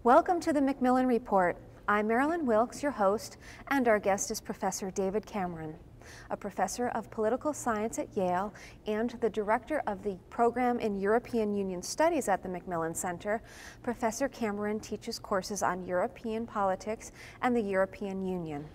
Welcome to the Macmillan Report. I'm Marilyn Wilkes, your host, and our guest is Professor David Cameron, a professor of political science at Yale and the director of the program in European Union Studies at the Macmillan Center. Professor Cameron teaches courses on European politics and the European Union.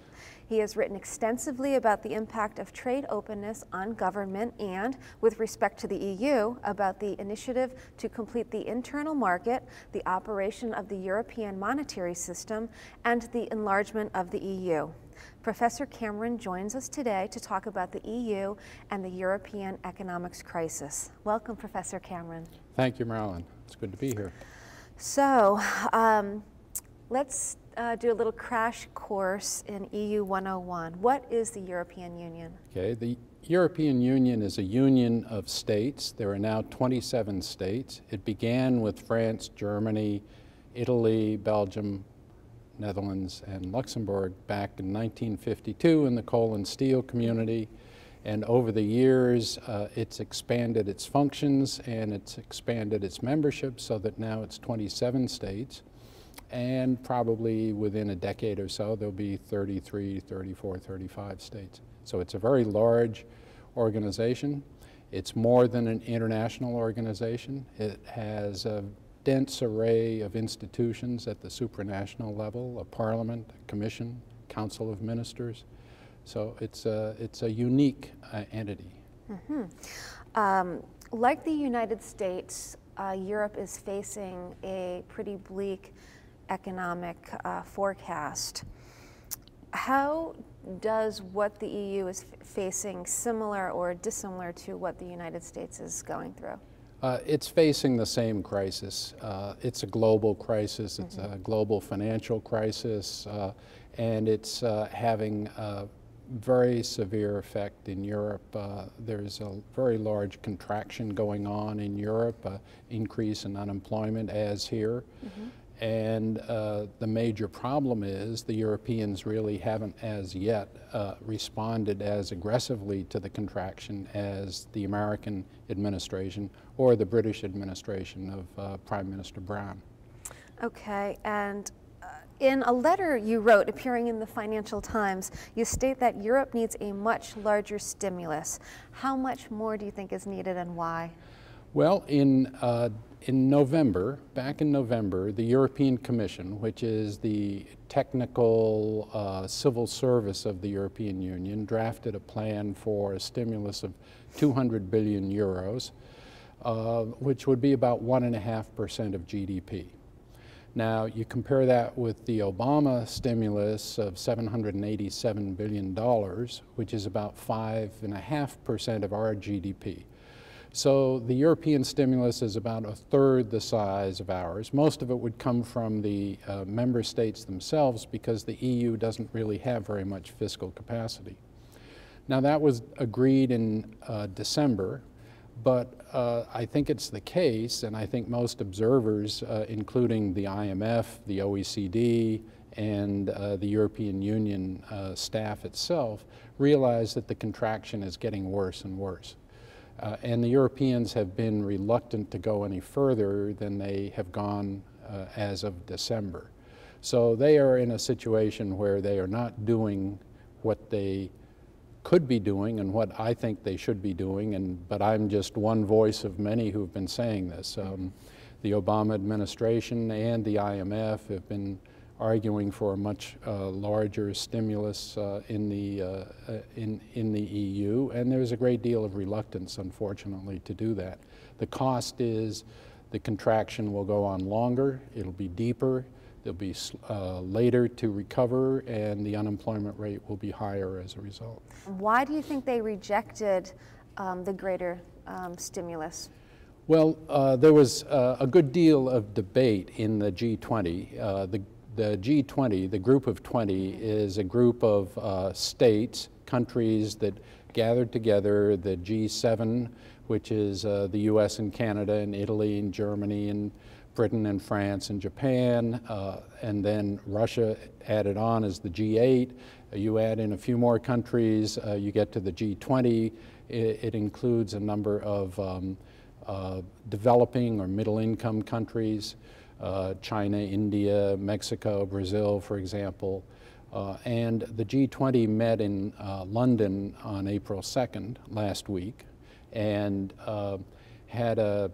He has written extensively about the impact of trade openness on government and, with respect to the EU, about the initiative to complete the internal market, the operation of the European monetary system, and the enlargement of the EU. Professor Cameron joins us today to talk about the EU and the European economics crisis. Welcome, Professor Cameron. Thank you, Marilyn. It's good to be here. So, let's do a little crash course in EU 101. What is the European Union? Okay, the European Union is a union of states. There are now 27 states. It began with France, Germany, Italy, Belgium, Netherlands, and Luxembourg back in 1952 in the coal and steel community. And over the years, it's expanded its functions and it's expanded its membership so that now it's 27 states. And probably within a decade or so, there'll be 33, 34, 35 states. So it's a very large organization. It's more than an international organization. It has a dense array of institutions at the supranational level, a parliament, a commission, council of ministers. So it's a unique entity. Mm-hmm. Like the United States, Europe is facing a pretty bleak economic forecast. How does what the EU is facing similar or dissimilar to what the United States is going through? It's facing the same crisis. It's a global crisis. It's a global financial crisis, and it's having a very severe effect in Europe. There's a very large contraction going on in Europe, increase in unemployment as here. And the major problem is the Europeans really haven't as yet responded as aggressively to the contraction as the American administration or the British administration of Prime Minister Brown. Okay, and in a letter you wrote appearing in the Financial Times, you state that Europe needs a much larger stimulus. How much more do you think is needed and why? Well, in November, back in November, the European Commission, which is the technical civil service of the European Union, drafted a plan for a stimulus of 200 billion euros, which would be about 1.5% of GDP. Now, you compare that with the Obama stimulus of $787 billion, which is about 5.5% of our GDP. So the European stimulus is about a third the size of ours. Most of it would come from the member states themselves because the EU doesn't really have very much fiscal capacity. Now that was agreed in December, but I think it's the case, and I think most observers, including the IMF, the OECD, and the European Union staff itself, realize that the contraction is getting worse and worse. And the Europeans have been reluctant to go any further than they have gone as of December. So they are in a situation where they are not doing what they could be doing and what I think they should be doing, but I'm just one voice of many who've been saying this. The Obama administration and the IMF have been arguing for a much larger stimulus in the EU, and there's a great deal of reluctance, unfortunately, to do that. The cost is the contraction will go on longer, it'll be deeper, they'll be later to recover, and the unemployment rate will be higher as a result. Why do you think they rejected the greater stimulus? Well, there was a good deal of debate in the G20. The G20, the group of 20, is a group of states, countries that gathered together. The G7, which is the US and Canada and Italy and Germany and Britain and France and Japan, and then Russia added on as the G8. You add in a few more countries, you get to the G20. It includes a number of developing or middle-income countries. China, India, Mexico, Brazil, for example. And the G20 met in London on April 2nd last week and had a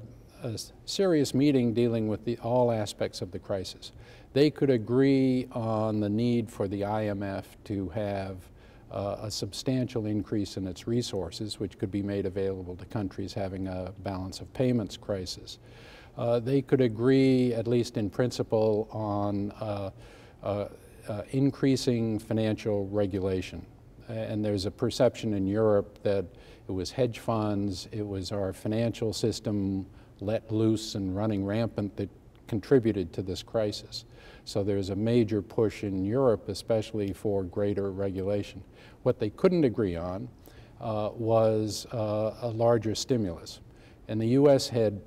serious meeting dealing with all aspects of the crisis. They could agree on the need for the IMF to have a substantial increase in its resources, which could be made available to countries having a balance of payments crisis. They could agree, at least in principle, on increasing financial regulation. And there's a perception in Europe that it was hedge funds, it was our financial system let loose and running rampant that contributed to this crisis. So there's a major push in Europe, especially for greater regulation. What they couldn't agree on was a larger stimulus. And the U.S. had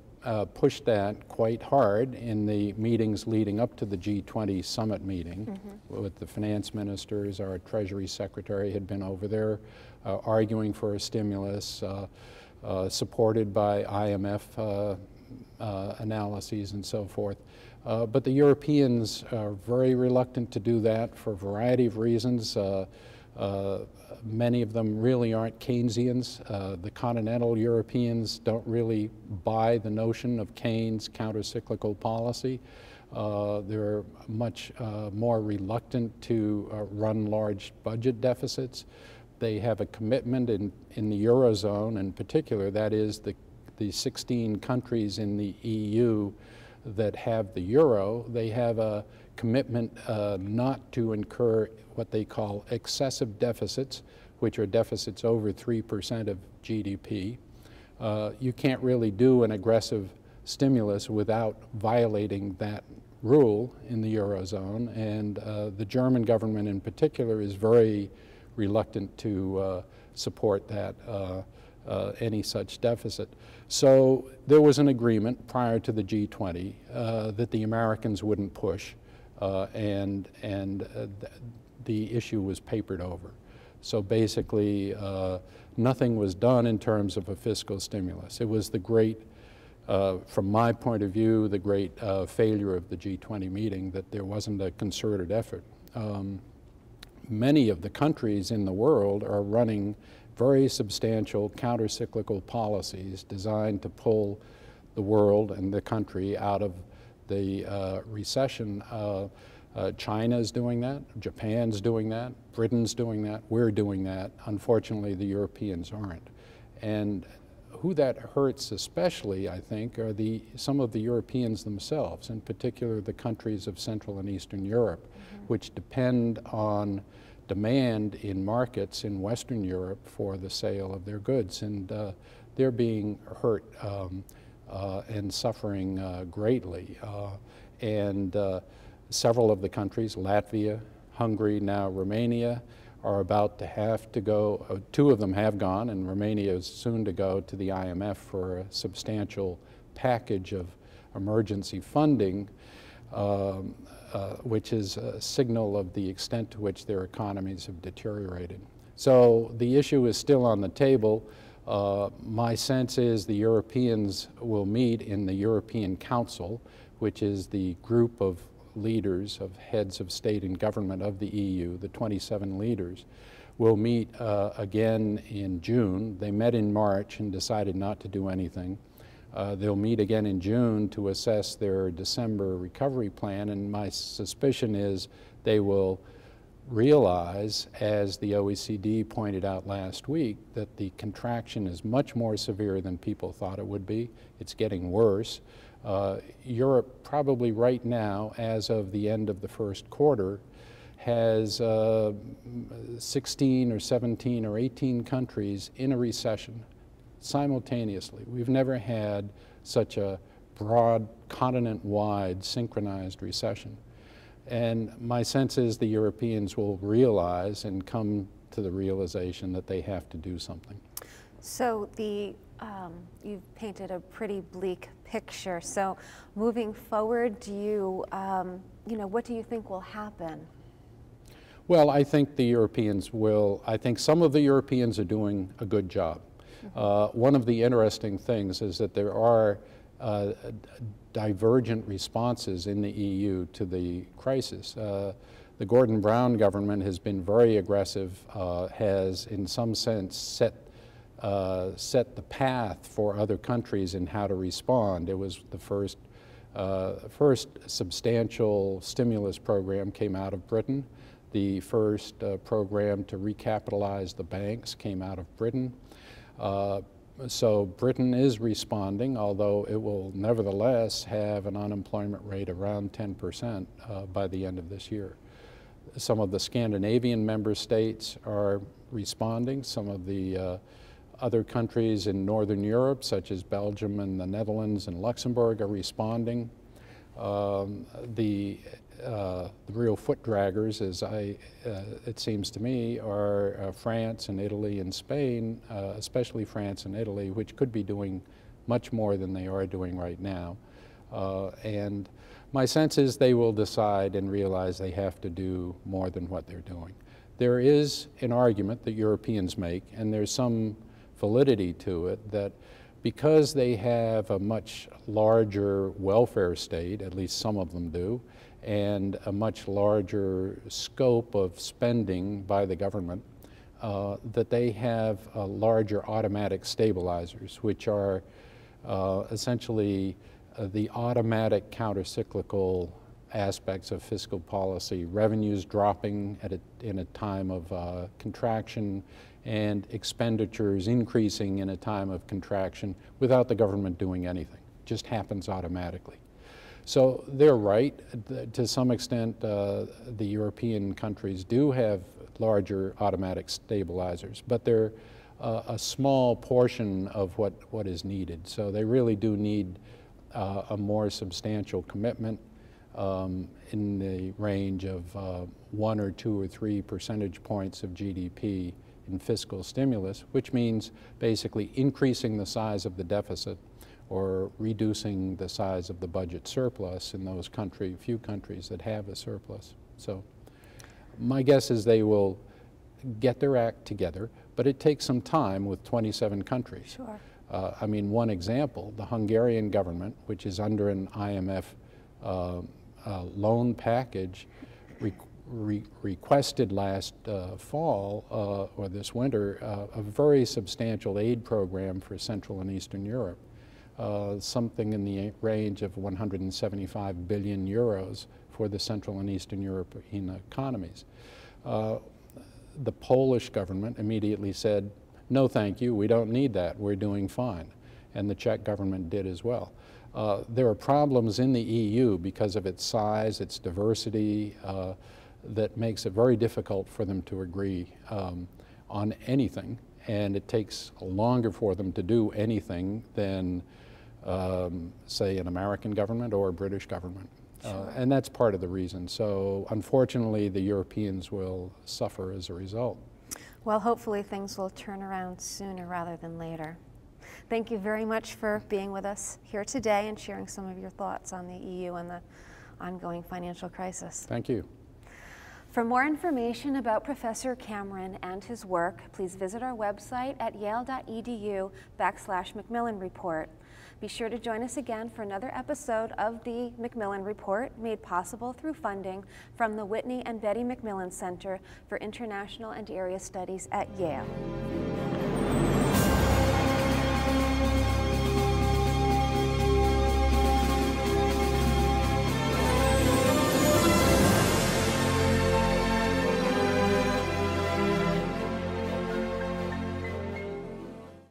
pushed that quite hard in the meetings leading up to the G20 summit meeting with the finance ministers. Our Treasury Secretary had been over there arguing for a stimulus supported by IMF analyses and so forth. But the Europeans are very reluctant to do that for a variety of reasons. Many of them really aren't Keynesians. The continental Europeans don't really buy the notion of Keynes' counter-cyclical policy. They're much more reluctant to run large budget deficits. They have a commitment in the Eurozone in particular, that is the 16 countries in the EU that have the euro. They have a commitment not to incur what they call excessive deficits, which are deficits over 3% of GDP. You can't really do an aggressive stimulus without violating that rule in the Eurozone, and the German government in particular is very reluctant to support that, any such deficit. So there was an agreement prior to the G20 that the Americans wouldn't push, and the issue was papered over. So basically, nothing was done in terms of a fiscal stimulus. It was the great, from my point of view, the great failure of the G20 meeting, that there wasn't a concerted effort. Many of the countries in the world are running very substantial counter-cyclical policies designed to pull the world and the country out of the recession. China's doing that, Japan's doing that, Britain's doing that, we're doing that. Unfortunately, the Europeans aren't. And who that hurts especially, I think, are some of the Europeans themselves, in particular the countries of Central and Eastern Europe, which depend on demand in markets in Western Europe for the sale of their goods. And they're being hurt and suffering greatly. Several of the countries, Latvia, Hungary, now Romania, are about to have to go, two of them have gone, and Romania is soon to go to the IMF for a substantial package of emergency funding, which is a signal of the extent to which their economies have deteriorated. So the issue is still on the table. My sense is the Europeans will meet in the European Council, which is the group of leaders, of heads of state and government of the EU, the 27 leaders, will meet again in June. They met in March and decided not to do anything. They'll meet again in June to assess their December recovery plan, and my suspicion is they will realize, as the OECD pointed out last week, that the contraction is much more severe than people thought it would be. It's getting worse. Europe probably right now, as of the end of the first quarter, has 16 or 17 or 18 countries in a recession simultaneously. We've never had such a broad, continent-wide, synchronized recession. And my sense is the Europeans will realize and come to the realization that they have to do something. So you've painted a pretty bleak picture. So moving forward, do you, what do you think will happen? Well, I think the Europeans will, I think some of the Europeans are doing a good job. One of the interesting things is that there are divergent responses in the EU to the crisis. The Gordon Brown government has been very aggressive, has in some sense set the path for other countries in how to respond. It was the first substantial stimulus program came out of Britain. The first program to recapitalize the banks came out of Britain. So Britain is responding, although it will nevertheless have an unemployment rate around 10% by the end of this year. Some of the Scandinavian member states are responding. Some of the other countries in Northern Europe, such as Belgium and the Netherlands and Luxembourg, are responding. The real foot draggers, it seems to me, are France and Italy and Spain, especially France and Italy, which could be doing much more than they are doing right now. And my sense is they will decide and realize they have to do more than what they're doing. There is an argument that Europeans make, and there's some validity to it, that because they have a much larger welfare state, at least some of them do, and a much larger scope of spending by the government, that they have larger automatic stabilizers, which are essentially the automatic countercyclical aspects of fiscal policy, revenues dropping in a time of contraction and expenditures increasing in a time of contraction without the government doing anything. It just happens automatically. So they're right. To some extent, the European countries do have larger automatic stabilizers, but they're a small portion of what is needed. So they really do need a more substantial commitment in the range of 1 or 2 or 3 percentage points of GDP in fiscal stimulus, which means basically increasing the size of the deficit or reducing the size of the budget surplus in those few countries that have a surplus. So my guess is they will get their act together, but it takes some time with 27 countries. Sure. I mean, one example, the Hungarian government, which is under an IMF loan package, requested last fall or this winter a very substantial aid program for Central and Eastern Europe, something in the range of 175 billion euros for the Central and Eastern European economies. The Polish government immediately said, no thank you, we don't need that, we're doing fine. And the Czech government did as well. There are problems in the EU because of its size, its diversity, that makes it very difficult for them to agree on anything, and it takes longer for them to do anything than, say, an American government or a British government. Sure. And that's part of the reason. So unfortunately, the Europeans will suffer as a result. Well, hopefully things will turn around sooner rather than later. Thank you very much for being with us here today and sharing some of your thoughts on the EU and the ongoing financial crisis. Thank you. For more information about Professor Cameron and his work, please visit our website at yale.edu/Macmillan Report. Be sure to join us again for another episode of the Macmillan Report, made possible through funding from the Whitney and Betty Macmillan Center for International and Area Studies at Yale.